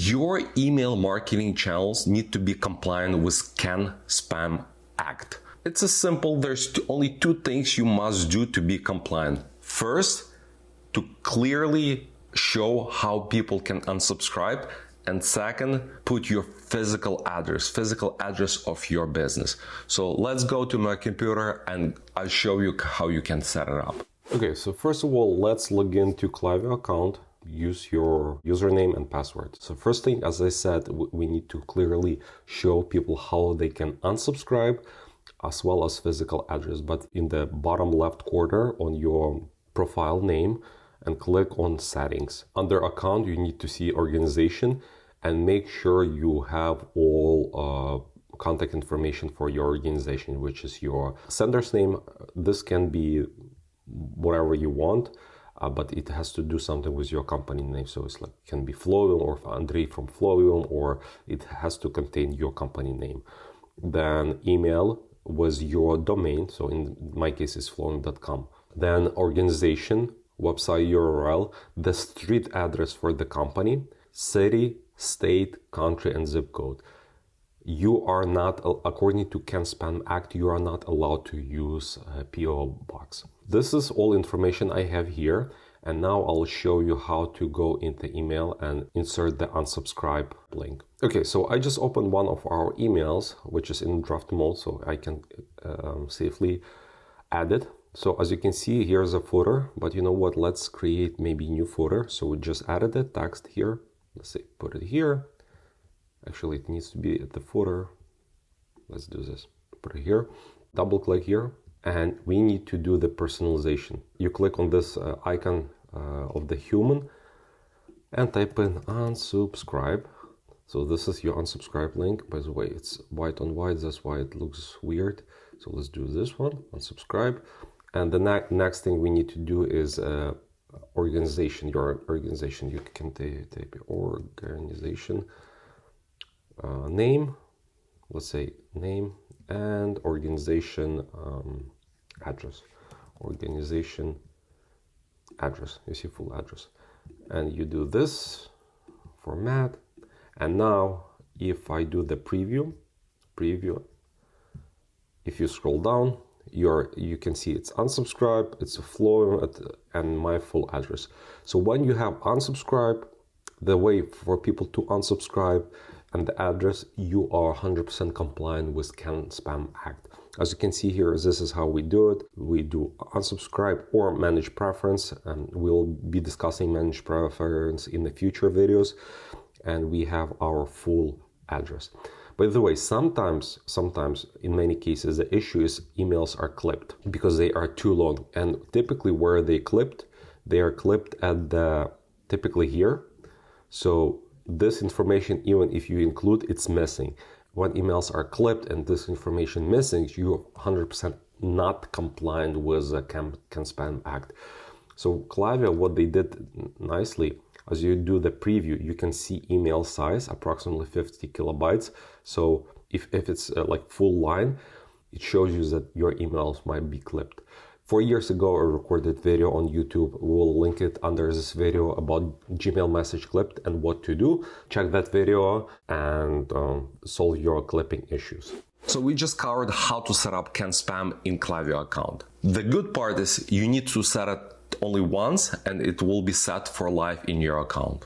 Your email marketing channels need to be compliant with Can-Spam Act. It's a simple, there's only two things you must do to be compliant. First, to clearly show how people can unsubscribe. And second, put your physical address of your business. So let's go to my computer and I'll show you how you can set it up. Okay, so first of all, let's log into Klaviyo account. Use your username and password. So first thing, as I said, we need to clearly show people how they can unsubscribe as well as physical address. But in the bottom left corner on your profile name, and click on settings. Under account, you need to see organization and make sure you have all contact information for your organization, which is your sender's name. This can be whatever you want, but it has to do something with your company name. So it's like can be Flowium or Andrei from Flowium, or it has to contain your company name. Then email was your domain. So in my case, it's flowium.com. Then organization, website URL, the street address for the company, city, state, country, and zip code. You are not, according to Can-Spam Act, you are not allowed to use a PO box. This is all information I have here. And now I'll show you how to go into email and insert the unsubscribe link. Okay, so I just opened one of our emails, which is in draft mode, so I can safely add it. So as you can see, here's a footer, but you know what, let's create maybe new footer. So we just added the text here. Let's say, put it here. Actually, it needs to be at the footer. Let's do this, put it here, double click here, and we need to do the personalization. You click on this icon of the human and type in unsubscribe. So this is your unsubscribe link. By the way, it's white on white, that's why it looks weird. So let's do this one, unsubscribe. And the next thing we need to do is organization, your organization. You can type organization name, let's say name, and organization address. Organization address, you see full address. And you do this format. And now if I do the preview, if you scroll down, you can see it's unsubscribe, it's a Flowium, and my full address. So when you have unsubscribe, the way for people to unsubscribe and the address, you are 100% compliant with Can-Spam Act. As you can see here, this is how we do it. We do unsubscribe or manage preference, and we'll be discussing manage preference in the future videos. And we have our full address. By the way, sometimes in many cases, the issue is emails are clipped because they are too long. And typically where they are clipped at the, typically here. So this information, even if you include, it's missing. When emails are clipped and this information missing, you're 100% not compliant with the Can-Spam Act. So Klaviyo, what they did nicely, as you do the preview, you can see email size, approximately 50 kilobytes. So if it's like full line, it shows you that your emails might be clipped. 4 years ago, I recorded video on YouTube. We'll link it under this video about Gmail message clipped and what to do. Check that video and solve your clipping issues. So we just covered how to set up Can-Spam in Klaviyo account. The good part is you need to set it only once and it will be set for life in your account.